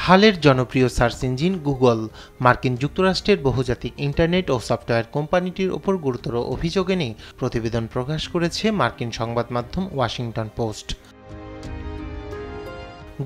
হালের জনপ্রিয় search engine Google মার্কিন যুক্তরাষ্ট্রের বহুজাতিক ইন্টারনেট ও সফটওয়্যার কোম্পানিটির ওপর গুরুতর অভিযোগ এনে প্রতিবেদন প্রকাশ করেছে মার্কিন সংবাদ মাধ্যম ওয়াশিংটন পোস্ট।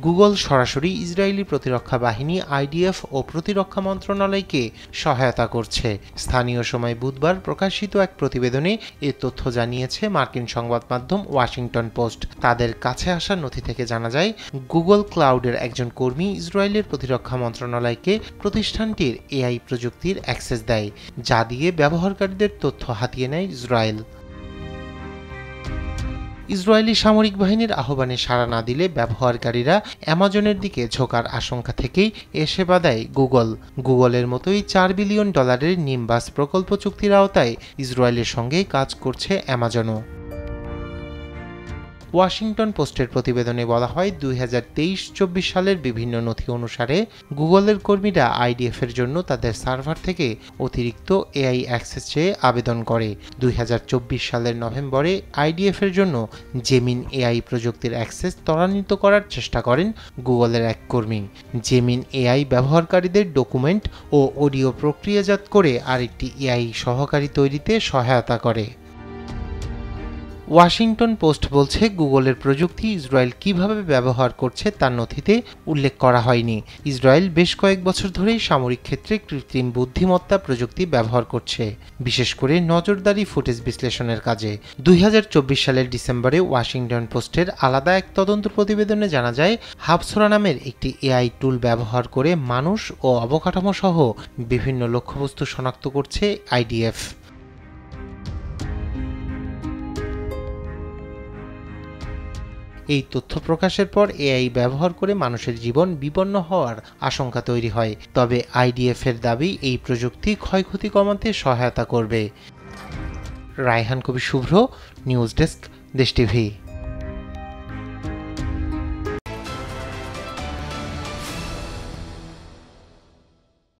গুগল সরাসরি ইসরায়েলি প্রতিরক্ষা বাহিনী আইডিএফ ও প্রতিরক্ষা মন্ত্রণালয়কে সহায়তা করছে। স্থানীয় সময় বুধবার প্রকাশিত এক প্রতিবেদনে এ তথ্য জানিয়েছে মার্কিন সংবাদ মাধ্যম ওয়াশিংটন পোস্ট। তাদের কাছে আসা নথি থেকে জানা যায়, গুগল ক্লাউডের একজন কর্মী ইসরায়েলের প্রতিরক্ষা মন্ত্রণালয়কে প্রতিষ্ঠানটির এআই প্রযুক্তির অ্যাক্সেস দেয়, যা দিয়ে ব্যবহারকারীদের তথ্য হাতিয়ে নেয় ইসরায়েল। ইসরায়েলি সামরিক বাহিনীর আহ্বানে সাড়া না দিলে ব্যবহারকারীরা অ্যামাজনের দিকে ঝোঁকার আশঙ্কা থেকেই এ সেবা দেয় গুগল। গুগলের মতোই $4 বিলিয়ন নিম্বাস প্রকল্প চুক্তির আওতায় ইসরায়েলের সঙ্গেই কাজ করছে অ্যামাজনও। ওয়াশিংটন পোস্টের প্রতিবেদনে বলা হয়, 2023-24 সালের বিভিন্ন নথি অনুসারে গুগলের কর্মীরা আইডিএফের জন্য তাদের সার্ভার থেকে অতিরিক্ত এআই অ্যাক্সেস চেয়ে আবেদন করে। 2024 সালের নভেম্বরে আইডিএফের জন্য জেমিন এআই প্রযুক্তির অ্যাক্সেস ত্বরান্বিত করার চেষ্টা করেন গুগলের এক কর্মী। জেমিন এআই ব্যবহারকারীদের ডকুমেন্ট ও অডিও প্রক্রিয়াজাত করে আরেকটি এআই সহকারী তৈরিতে সহায়তা করে। ওয়াশিংটন পোস্ট বলছে, গুগলের প্রযুক্তি ইসরায়েল কিভাবে ব্যবহার করছে তার নথিতে উল্লেখ করা হয়নি। ইসরায়েল বেশ কয়েক বছর ধরেই সামরিক ক্ষেত্রে কৃত্রিম বুদ্ধিমত্তা প্রযুক্তি ব্যবহার করছে, বিশেষ করে নজরদারি ফুটেজ বিশ্লেষণের কাজে। 2024 সালের ডিসেম্বরে ওয়াশিংটন পোস্টের আলাদা এক তদন্ত প্রতিবেদনে জানা যায়, হাবসোরা নামের একটি এআই টুল ব্যবহার করে মানুষ ও অবকাঠামো সহ বিভিন্ন লক্ষ্যবস্তু শনাক্ত করছে আইডিএফ। এই তথ্য প্রকাশের পর এআই ব্যবহার করে মানুষের জীবন বিপন্ন হওয়ার আশঙ্কা তৈরি হয়। তবে আইডিএফের দাবি, এই প্রযুক্তি ক্ষয়ক্ষতি কমাতে সহায়তা করবে। রায়হান কবির শুভ্র, নিউজ ডেস্ক, দেশ টিভি।